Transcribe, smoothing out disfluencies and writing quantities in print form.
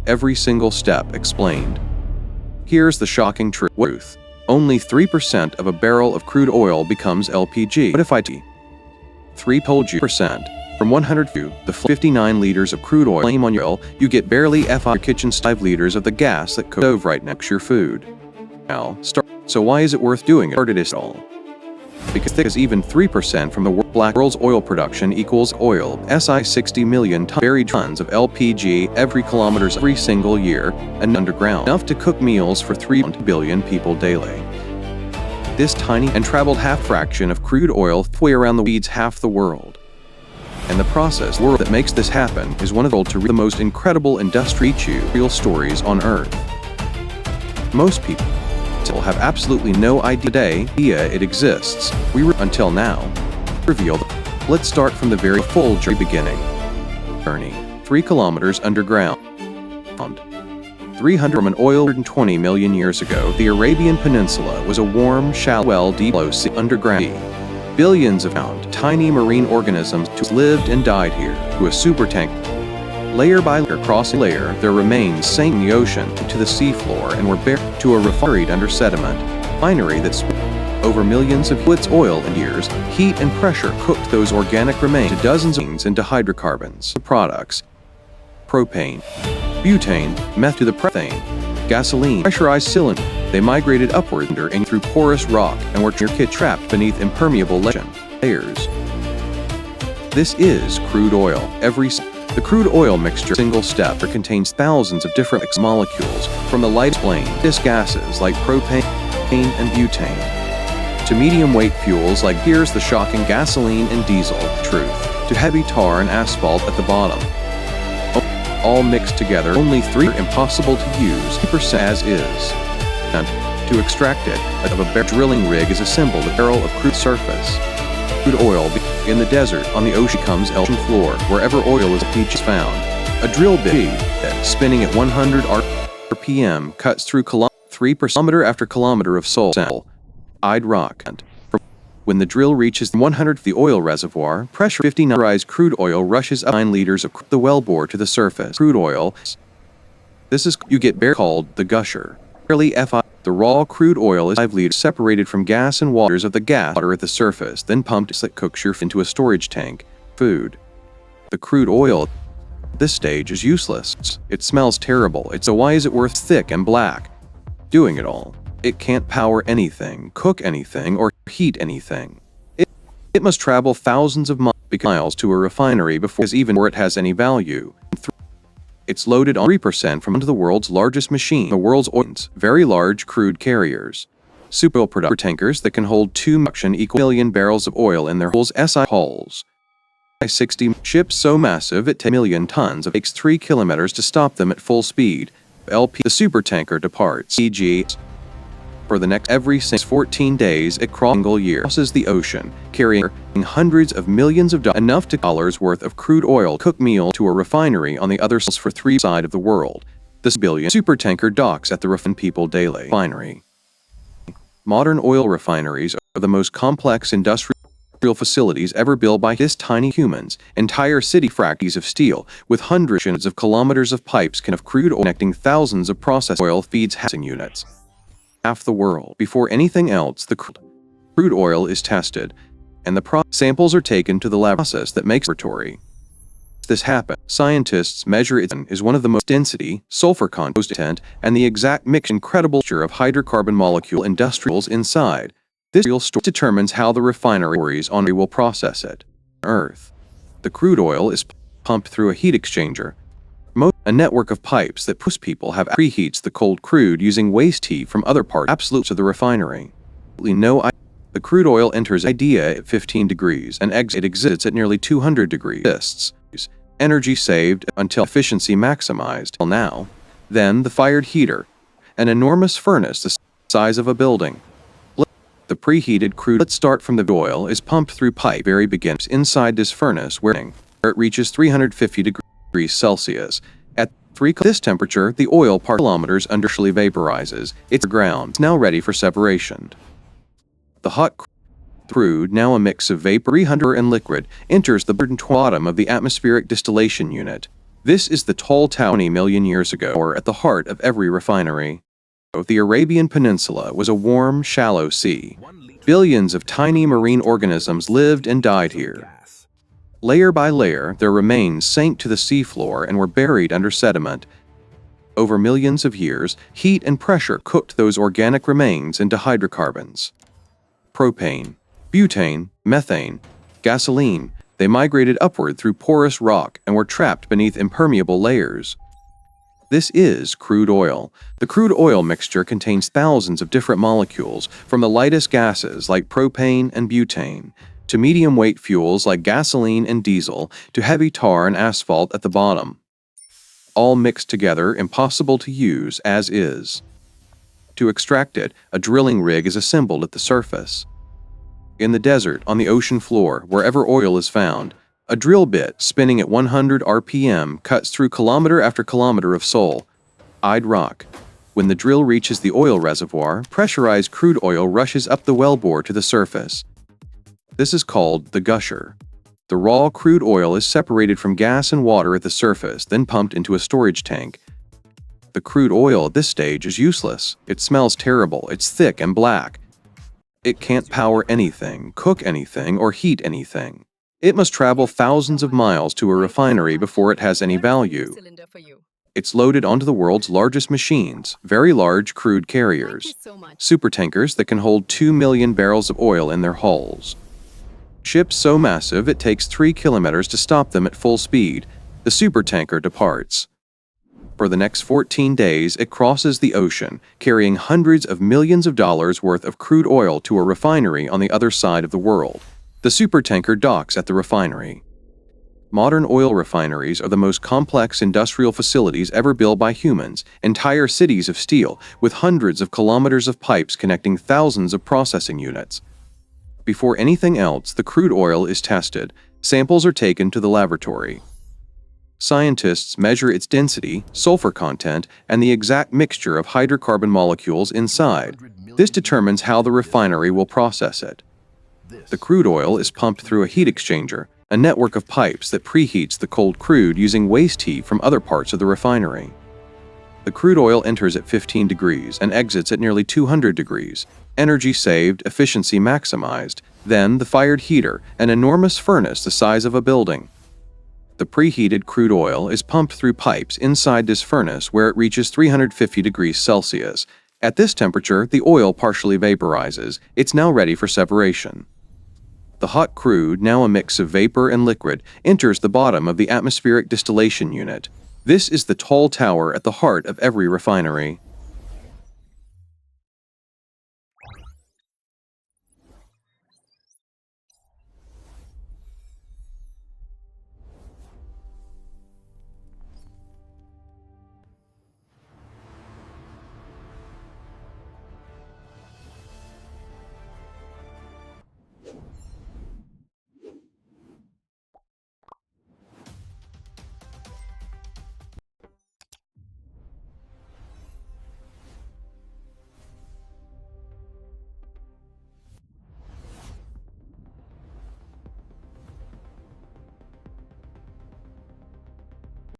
every single step explained. Here's the shocking truth. Only 3% of a barrel of crude oil becomes LPG. What if I told you percent? From 100 to the 59 liters of crude oil flame on your oil, you get barely your kitchen 5 liters of the gas that cooks over right next to your food. So why is it worth doing it? Started it all. Because even 3% from the world's oil production equals oil, 60 million buried tons of LPG every kilometers every single year, and underground, enough to cook meals for 3 billion people daily. This tiny and traveled half fraction of crude oil way around the feeds half the world. And the process that makes this happen is one of the most incredible industrial stories on Earth. Most people have absolutely no idea it exists. Until now. Revealed. Let's start from the very beginning. Journey. 3 kilometers underground. 300 from an oil 120 million years ago, the Arabian Peninsula was a warm, shallow well deep below sea underground. Billions of tiny marine organisms lived and died here to a supertanker. Layer by layer, crossing layer, their remains sank in the ocean to the seafloor and were buried to a refinery under sediment. Refinery that over millions of its oil and years, heat and pressure cooked those organic remains to dozens of things into hydrocarbons. The products: propane, butane, meth to the methane, gasoline, pressurized cylinder. They migrated upward and through porous rock and were trapped beneath impermeable layers. This is crude oil. The crude oil mixture single step contains thousands of different molecules, from the light gases like propane and butane, to medium weight fuels like here's the shocking gasoline and diesel, to heavy tar and asphalt at the bottom. All mixed together, only 3 are impossible to use, 2% as is. And to extract it, a drilling rig is assembled a barrel of crude surface. Crude oil in the desert, on the ocean comes ocean floor, wherever oil is found. A drill bit spinning at 100 RPM cuts through 3% after kilometer of solid rock. When the drill reaches 100th the oil reservoir, pressure 59 crude oil rushes up 9 liters of the wellbore to the surface. Crude oil. This is you get called the gusher. The raw crude oil is 5 liters separated from gas and waters of the gas water at the surface, then pumped that cooks your into a storage tank. Food. The crude oil at this stage is useless. It smells terrible. So why is it worth thick and black? Doing it all. It can't power anything, cook anything, or heat anything. It must travel thousands of miles to a refinery before it has any value. It's loaded on 3% from the world's largest machine, the world's very large crude carriers. Super tankers that can hold 2 million barrels of oil in their hulls. 60 ships so massive it takes million tons. It takes 3 kilometers to stop them at full speed. The supertanker departs. E.g. For the next every 14 days it crosses the ocean, carrying hundreds of millions of enough to dollars worth of crude oil cook meal to a refinery on the other side for 3 side of the world. This billion supertanker docks at the people daily refinery. Modern oil refineries are the most complex industrial facilities ever built by this tiny humans. Entire city fractions of steel with hundreds of kilometers of pipes of crude oil connecting thousands of processed oil feeds housing units. Half the world. Before anything else, the crude oil is tested, and the samples are taken to the lab process that makes laboratory. This happens. Scientists measure it is one of the most density, sulfur content, and the exact incredible mixture of hydrocarbon molecule industrials inside. This real story determines how the refineries on will process it. Earth. The crude oil is pumped through a heat exchanger. A network of pipes that people have preheats the cold crude using waste heat from other parts absolute of the refinery. The crude oil enters idea at 15 degrees and exits at nearly 200 degrees. Energy saved until efficiency maximized. Now, then the fired heater, an enormous furnace the size of a building. The preheated crude let's start from the oil is pumped through pipe very begins inside this furnace where it reaches 350 degrees Celsius. At this temperature, the oil kilometers underly vaporizes. It's ground now ready for separation. The hot crude, now a mix of vapor 300 and liquid, enters the bottom of the atmospheric distillation unit. This is the tall tower 20 million years ago, or at the heart of every refinery. The Arabian Peninsula was a warm, shallow sea. Billions of tiny marine organisms lived and died here. Layer by layer, their remains sank to the seafloor and were buried under sediment. Over millions of years, heat and pressure cooked those organic remains into hydrocarbons. Propane, butane, methane, gasoline, they migrated upward through porous rock and were trapped beneath impermeable layers. This is crude oil. The crude oil mixture contains thousands of different molecules, from the lightest gases like propane and butane, to medium-weight fuels like gasoline and diesel, to heavy tar and asphalt at the bottom. All mixed together, impossible to use as is. To extract it, a drilling rig is assembled at the surface. In the desert, on the ocean floor, wherever oil is found, a drill bit spinning at 100 RPM cuts through kilometer after kilometer of solid rock. When the drill reaches the oil reservoir, pressurized crude oil rushes up the wellbore to the surface. This is called the gusher. The raw crude oil is separated from gas and water at the surface, then pumped into a storage tank. The crude oil at this stage is useless. It smells terrible, it's thick and black. It can't power anything, cook anything, or heat anything. It must travel thousands of miles to a refinery before it has any value. It's loaded onto the world's largest machines, very large crude carriers, supertankers that can hold 2 million barrels of oil in their hulls. Ships so massive it takes 3 kilometers to stop them at full speed. The supertanker departs. For the next 14 days, it crosses the ocean, carrying hundreds of millions of dollars worth of crude oil to a refinery on the other side of the world. The supertanker docks at the refinery. Modern oil refineries are the most complex industrial facilities ever built by humans, entire cities of steel, with hundreds of kilometers of pipes connecting thousands of processing units. Before anything else, the crude oil is tested. Samples are taken to the laboratory. Scientists measure its density, sulfur content, and the exact mixture of hydrocarbon molecules inside. This determines how the refinery will process it. The crude oil is pumped through a heat exchanger, a network of pipes that preheats the cold crude using waste heat from other parts of the refinery. The crude oil enters at 15 degrees and exits at nearly 200 degrees. Energy saved, efficiency maximized. Then the fired heater, an enormous furnace the size of a building. The preheated crude oil is pumped through pipes inside this furnace where it reaches 350 degrees Celsius. At this temperature, the oil partially vaporizes. It's now ready for separation. The hot crude, now a mix of vapor and liquid, enters the bottom of the atmospheric distillation unit. This is the tall tower at the heart of every refinery.